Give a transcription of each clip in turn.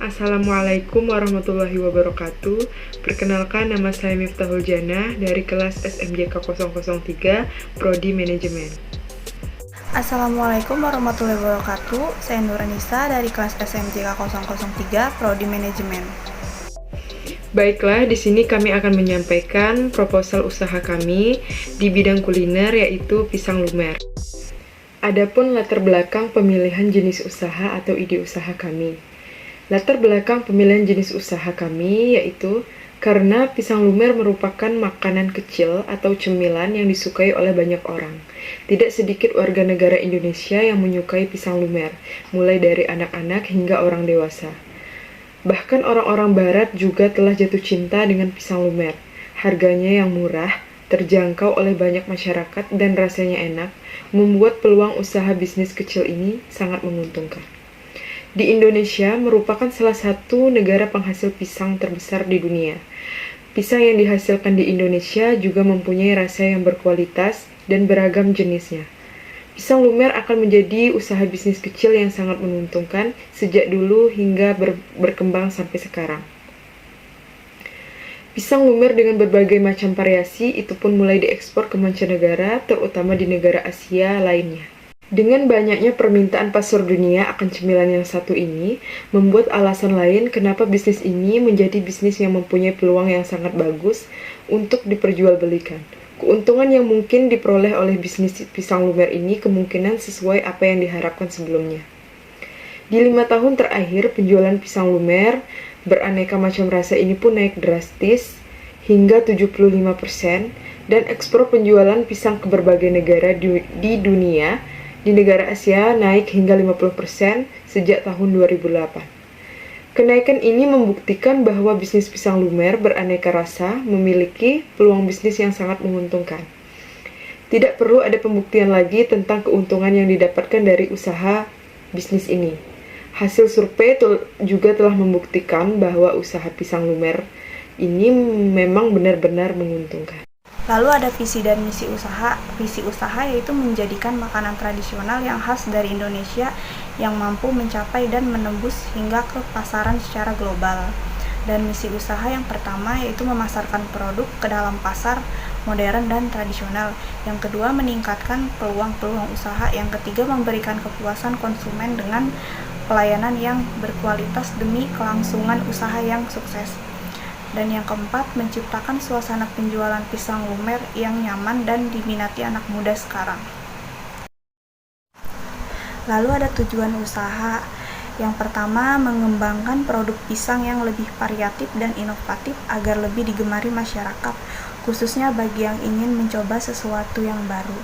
Assalamualaikum warahmatullahi wabarakatuh. Perkenalkan, nama saya Miftahul Janah dari kelas SMJK 003 Prodi Manajemen. Assalamualaikum warahmatullahi wabarakatuh. Saya Nuranisa dari kelas SMJK 003 Prodi Manajemen. Baiklah, di sini kami akan menyampaikan proposal usaha kami di bidang kuliner, yaitu pisang lumer. Adapun latar belakang pemilihan jenis usaha atau ide usaha kami. Latar belakang pemilihan jenis usaha kami yaitu karena pisang lumer merupakan makanan kecil atau cemilan yang disukai oleh banyak orang. Tidak sedikit warga negara Indonesia yang menyukai pisang lumer, mulai dari anak-anak hingga orang dewasa. Bahkan orang-orang barat juga telah jatuh cinta dengan pisang lumer. Harganya yang murah, terjangkau oleh banyak masyarakat, dan rasanya enak, membuat peluang usaha bisnis kecil ini sangat menguntungkan. Di Indonesia merupakan salah satu negara penghasil pisang terbesar di dunia. Pisang yang dihasilkan di Indonesia juga mempunyai rasa yang berkualitas dan beragam jenisnya. Pisang lumer akan menjadi usaha bisnis kecil yang sangat menguntungkan sejak dulu hingga berkembang sampai sekarang. Pisang lumer dengan berbagai macam variasi itu pun mulai diekspor ke mancanegara, terutama di negara Asia lainnya. Dengan banyaknya permintaan pasar dunia akan cemilan yang satu ini, membuat alasan lain kenapa bisnis ini menjadi bisnis yang mempunyai peluang yang sangat bagus untuk diperjualbelikan. Keuntungan yang mungkin diperoleh oleh bisnis pisang lumer ini kemungkinan sesuai apa yang diharapkan sebelumnya. Di 5 tahun terakhir, penjualan pisang lumer beraneka macam rasa ini pun naik drastis hingga 75%, dan ekspor penjualan pisang ke berbagai negara di dunia. Di negara Asia naik hingga 50% sejak tahun 2008. Kenaikan ini membuktikan bahwa bisnis pisang lumer beraneka rasa memiliki peluang bisnis yang sangat menguntungkan. Tidak perlu ada pembuktian lagi tentang keuntungan yang didapatkan dari usaha bisnis ini. Hasil survei juga telah membuktikan bahwa usaha pisang lumer ini memang benar-benar menguntungkan. Lalu ada visi dan misi usaha. Visi usaha yaitu menjadikan makanan tradisional yang khas dari Indonesia yang mampu mencapai dan menembus hingga ke pasaran secara global. Dan misi usaha yang pertama yaitu memasarkan produk ke dalam pasar modern dan tradisional. Yang kedua, meningkatkan peluang-peluang usaha. Yang ketiga, memberikan kepuasan konsumen dengan pelayanan yang berkualitas demi kelangsungan usaha yang sukses. Dan yang keempat, menciptakan suasana penjualan pisang lumer yang nyaman dan diminati anak muda sekarang. Lalu ada tujuan usaha. Yang pertama, mengembangkan produk pisang yang lebih variatif dan inovatif agar lebih digemari masyarakat, khususnya bagi yang ingin mencoba sesuatu yang baru.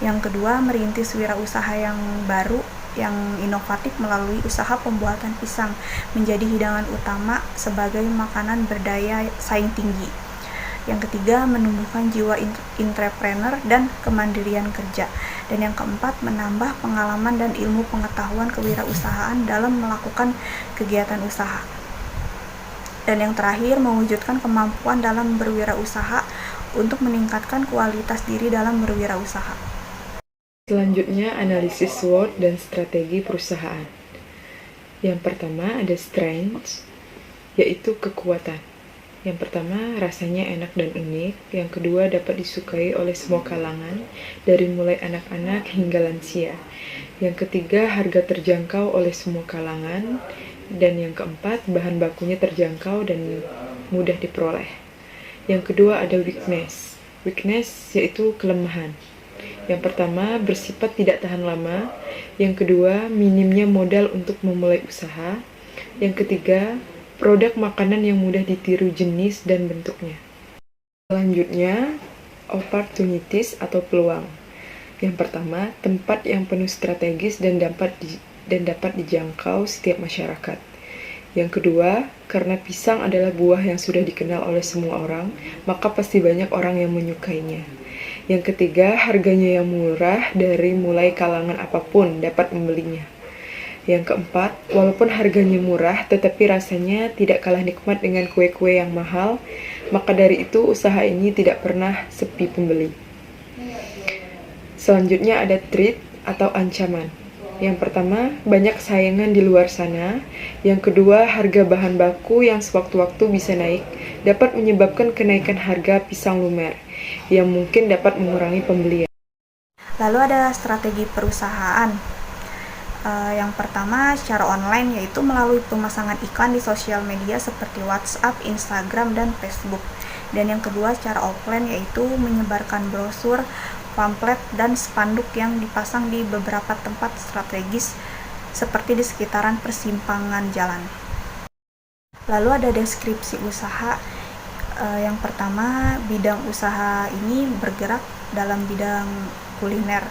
Yang kedua, merintis wirausaha yang baru yang inovatif melalui usaha pembuatan pisang menjadi hidangan utama sebagai makanan berdaya saing tinggi. Yang ketiga, menumbuhkan jiwa entrepreneur dan kemandirian kerja. Dan yang keempat, menambah pengalaman dan ilmu pengetahuan kewirausahaan dalam melakukan kegiatan usaha. Dan yang terakhir, mewujudkan kemampuan dalam berwirausaha untuk meningkatkan kualitas diri dalam berwirausaha. Selanjutnya, analisis SWOT dan strategi perusahaan. Yang pertama ada strengths, yaitu kekuatan. Yang pertama, rasanya enak dan unik. Yang kedua, dapat disukai oleh semua kalangan, dari mulai anak-anak hingga lansia. Yang ketiga, harga terjangkau oleh semua kalangan. Dan yang keempat, bahan bakunya terjangkau dan mudah diperoleh. Yang kedua ada weakness. Weakness yaitu kelemahan. Yang pertama, bersifat tidak tahan lama. Yang kedua, minimnya modal untuk memulai usaha. Yang ketiga, produk makanan yang mudah ditiru jenis dan bentuknya. Selanjutnya, opportunities atau peluang. Yang pertama, tempat yang penuh strategis dan dapat dijangkau setiap masyarakat. Yang kedua, karena pisang adalah buah yang sudah dikenal oleh semua orang, maka pasti banyak orang yang menyukainya. Yang ketiga, harganya yang murah dari mulai kalangan apapun dapat membelinya. Yang keempat, walaupun harganya murah, tetapi rasanya tidak kalah nikmat dengan kue-kue yang mahal, maka dari itu usaha ini tidak pernah sepi pembeli. Selanjutnya ada threat atau ancaman. Yang pertama, banyak saingan di luar sana. Yang kedua, harga bahan baku yang sewaktu-waktu bisa naik dapat menyebabkan kenaikan harga pisang lumer yang mungkin dapat mengurangi pembelian. Lalu ada strategi perusahaan. Yang pertama secara online, yaitu melalui pemasangan iklan di sosial media seperti WhatsApp, Instagram, dan Facebook. Dan yang kedua secara offline, yaitu menyebarkan brosur, pamflet, dan spanduk yang dipasang di beberapa tempat strategis seperti di sekitaran persimpangan jalan. Lalu ada deskripsi usaha. Yang pertama, bidang usaha ini bergerak dalam bidang kuliner.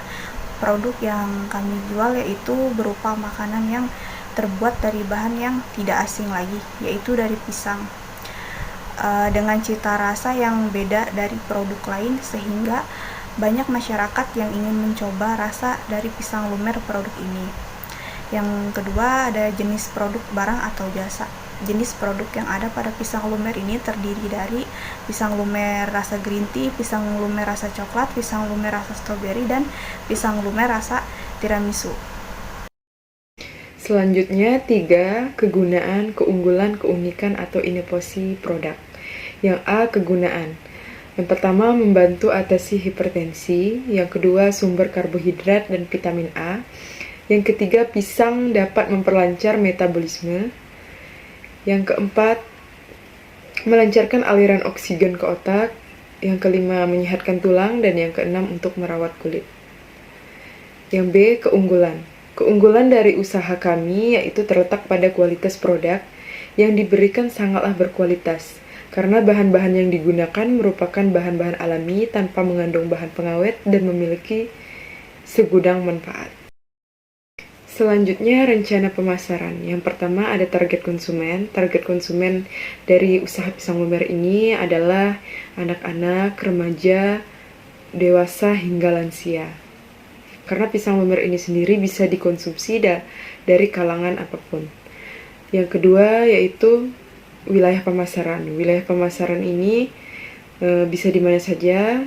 Produk yang kami jual yaitu berupa makanan yang terbuat dari bahan yang tidak asing lagi, yaitu dari pisang. Dengan cita rasa yang beda dari produk lain, sehingga banyak masyarakat yang ingin mencoba rasa dari pisang lumer produk ini. Yang kedua ada jenis produk barang atau jasa. Jenis produk yang ada pada pisang lumer ini terdiri dari pisang lumer rasa green tea, pisang lumer rasa coklat, pisang lumer rasa stroberi, dan pisang lumer rasa tiramisu. Selanjutnya, 3. Kegunaan, keunggulan, keunikan atau inovasi produk. Yang A. Kegunaan. Yang pertama, membantu atasi hipertensi. Yang kedua, sumber karbohidrat dan vitamin A. Yang ketiga, pisang dapat memperlancar metabolisme. Yang keempat, melancarkan aliran oksigen ke otak. Yang kelima, menyehatkan tulang. Dan yang keenam, untuk merawat kulit. Yang B. Keunggulan. Keunggulan dari usaha kami yaitu terletak pada kualitas produk yang diberikan sangatlah berkualitas. Karena bahan-bahan yang digunakan merupakan bahan-bahan alami tanpa mengandung bahan pengawet dan memiliki segudang manfaat. Selanjutnya, rencana pemasaran. Yang pertama ada target konsumen. Target konsumen dari usaha pisang lumer ini adalah anak-anak, remaja, dewasa, hingga lansia. Karena pisang lumer ini sendiri bisa dikonsumsi dari kalangan apapun. Yang kedua yaitu wilayah pemasaran. Wilayah pemasaran ini bisa di mana saja,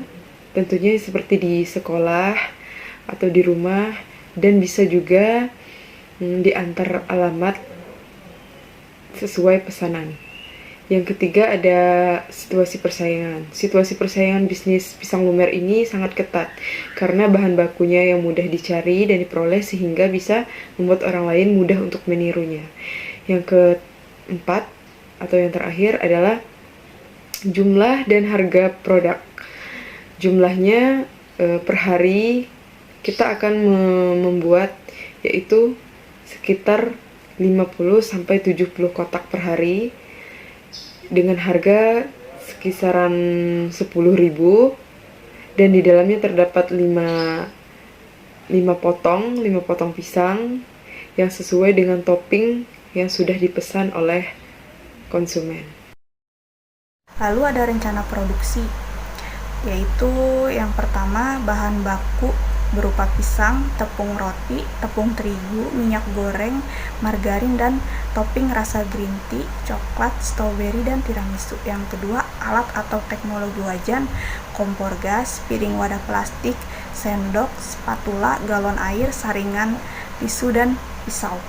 tentunya seperti di sekolah atau di rumah, dan bisa juga diantar alamat sesuai pesanan. Yang ketiga ada situasi persaingan. Situasi persaingan bisnis pisang lumer ini sangat ketat karena bahan bakunya yang mudah dicari dan diperoleh sehingga bisa membuat orang lain mudah untuk menirunya. Yang keempat atau yang terakhir adalah jumlah dan harga produk. Jumlahnya per hari kita akan membuat yaitu sekitar 50-70 kotak per hari dengan harga sekisaran 10.000, dan di dalamnya terdapat 5 potong pisang yang sesuai dengan topping yang sudah dipesan oleh konsumen. Lalu ada rencana produksi, yaitu yang pertama bahan baku berupa pisang, tepung roti, tepung terigu, minyak goreng, margarin, dan topping rasa green tea, coklat, stroberi, dan tiramisu. Yang kedua, alat atau teknologi wajan, kompor gas, piring wadah plastik, sendok, spatula, galon air, saringan, tisu, dan pisau.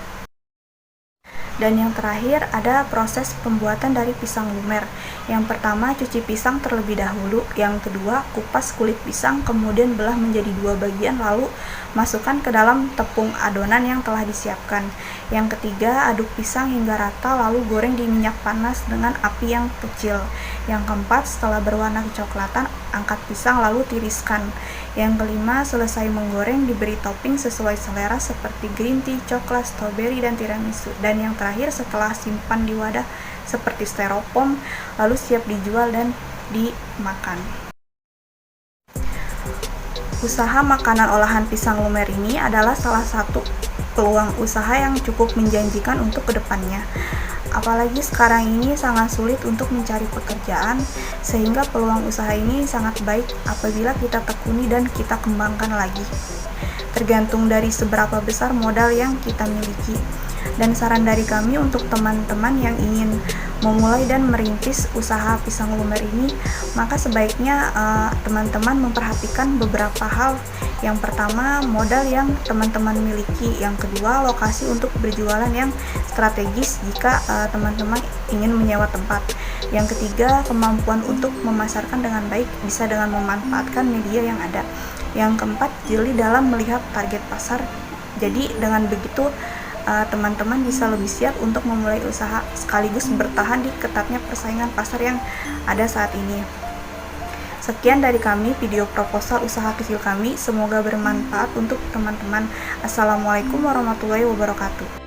Dan yang terakhir ada proses pembuatan dari pisang lumer. Yang pertama cuci pisang terlebih dahulu, yang kedua kupas kulit pisang, kemudian belah menjadi 2 bagian lalu masukkan ke dalam tepung adonan yang telah disiapkan. Yang ketiga aduk pisang hingga rata lalu goreng di minyak panas dengan api yang kecil. Yang keempat setelah berwarna kecoklatan angkat pisang lalu tiriskan. Yang kelima selesai menggoreng diberi topping sesuai selera seperti green tea, coklat, stroberi, dan tiramisu. Dan yang terakhir setelah simpan di wadah seperti styrofoam lalu siap dijual dan dimakan. Usaha makanan olahan pisang lumer ini adalah salah satu peluang usaha yang cukup menjanjikan untuk kedepannya. Apalagi sekarang ini sangat sulit untuk mencari pekerjaan, sehingga peluang usaha ini sangat baik apabila kita tekuni dan kita kembangkan lagi. Tergantung dari seberapa besar modal yang kita miliki. Dan saran dari kami untuk teman-teman yang ingin memulai dan merintis usaha pisang lumer ini, maka sebaiknya teman-teman memperhatikan beberapa hal. Yang pertama, modal yang teman-teman miliki. Yang kedua, lokasi untuk berjualan yang strategis jika teman-teman ingin menyewa tempat. Yang ketiga, kemampuan untuk memasarkan dengan baik, bisa dengan memanfaatkan media yang ada. Yang keempat, jeli dalam melihat target pasar. Jadi dengan begitu teman-teman bisa lebih siap untuk memulai usaha sekaligus bertahan di ketatnya persaingan pasar yang ada saat ini. Sekian dari kami video proposal usaha kecil kami, semoga bermanfaat untuk teman-teman. Assalamualaikum warahmatullahi wabarakatuh.